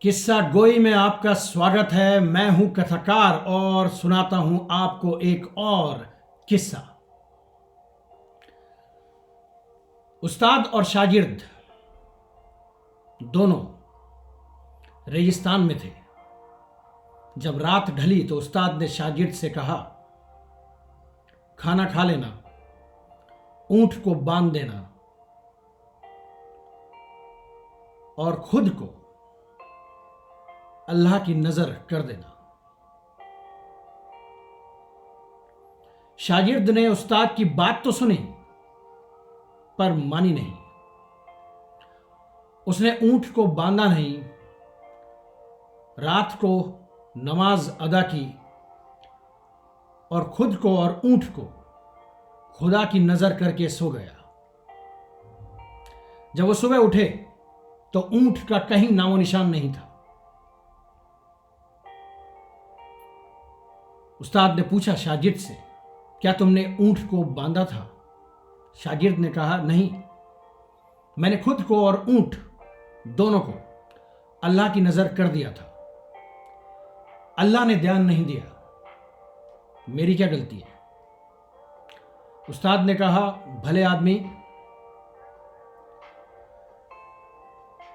किस्सा गोई में आपका स्वागत है। मैं हूं कथाकार और सुनाता हूं आपको एक और किस्सा। उस्ताद और शागिर्द दोनों रेगिस्तान में थे। जब रात ढली तो उस्ताद ने शागिर्द से कहा, खाना खा लेना, ऊंट को बांध देना और खुद को अल्लाह की नजर कर देना। शागिर्द ने उस्ताद की बात तो सुनी पर मानी नहीं। उसने ऊंट को बांधा नहीं, रात को नमाज अदा की और खुद को और ऊंट को खुदा की नजर करके सो गया। जब वो सुबह उठे तो ऊंट का कहीं नामो निशान नहीं था। उस्ताद ने पूछा शागिर्द से, क्या तुमने ऊंट को बांधा था? शागिर्द ने कहा, नहीं, मैंने खुद को और ऊंट दोनों को अल्लाह की नजर कर दिया था। अल्लाह ने ध्यान नहीं दिया, मेरी क्या गलती है? उस्ताद ने कहा, भले आदमी,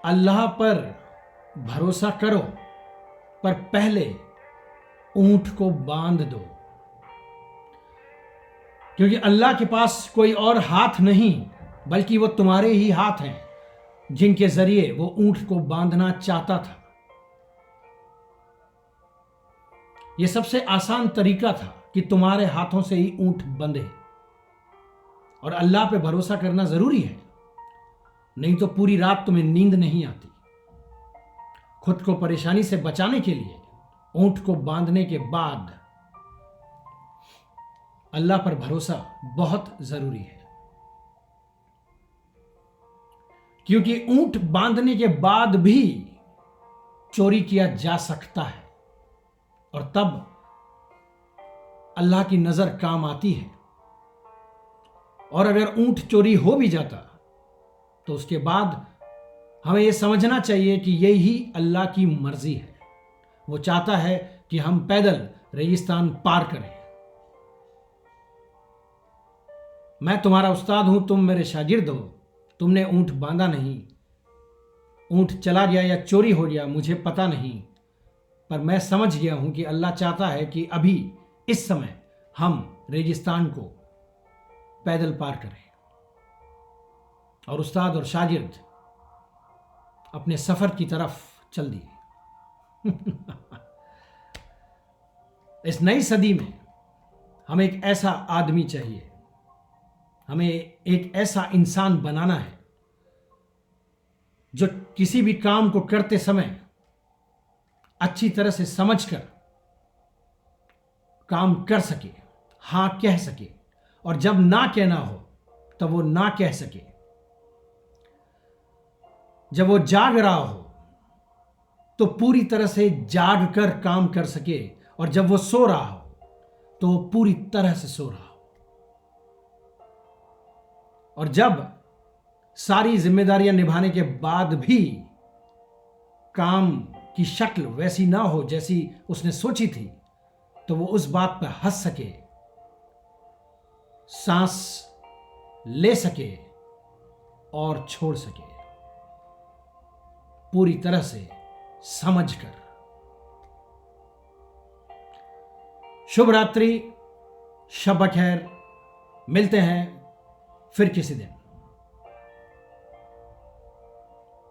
अल्लाह पर भरोसा करो पर पहले ऊंट को बांध दो, क्योंकि अल्लाह के पास कोई और हाथ नहीं बल्कि वो तुम्हारे ही हाथ हैं जिनके जरिए वो ऊंट को बांधना चाहता था। यह सबसे आसान तरीका था कि तुम्हारे हाथों से ही ऊंट बंधे। और अल्लाह पे भरोसा करना जरूरी है, नहीं तो पूरी रात तुम्हें नींद नहीं आती। खुद को परेशानी से बचाने के लिए ऊंट को बांधने के बाद अल्लाह पर भरोसा बहुत जरूरी है, क्योंकि ऊंट बांधने के बाद भी चोरी किया जा सकता है और तब अल्लाह की नजर काम आती है। और अगर ऊंट चोरी हो भी जाता तो उसके बाद हमें यह समझना चाहिए कि यही अल्लाह की मर्जी है। वो चाहता है कि हम पैदल रेगिस्तान पार करें। मैं तुम्हारा उस्ताद हूं, तुम मेरे शागिर्द हो। तुमने ऊंट बांधा नहीं, ऊंट चला गया या चोरी हो गया मुझे पता नहीं, पर मैं समझ गया हूं कि अल्लाह चाहता है कि अभी इस समय हम रेगिस्तान को पैदल पार करें। और उस्ताद और शागिर्द अपने सफर की तरफ चल दिए। इस नई सदी में हमें एक ऐसा आदमी चाहिए, हमें एक ऐसा इंसान बनाना है जो किसी भी काम को करते समय अच्छी तरह से समझकर काम कर सके, हां कह सके, और जब ना कहना हो तब वो ना कह सके। जब वो जाग रहा हो तो पूरी तरह से जाग कर काम कर सके, और जब वो सो रहा हो तो वो पूरी तरह से सो रहा हो। और जब सारी जिम्मेदारियां निभाने के बाद भी काम की शक्ल वैसी ना हो जैसी उसने सोची थी, तो वो उस बात पर हंस सके, सांस ले सके और छोड़ सके, पूरी तरह से समझकर। शुभ रात्रि, शब बखैर। मिलते हैं फिर किसी दिन।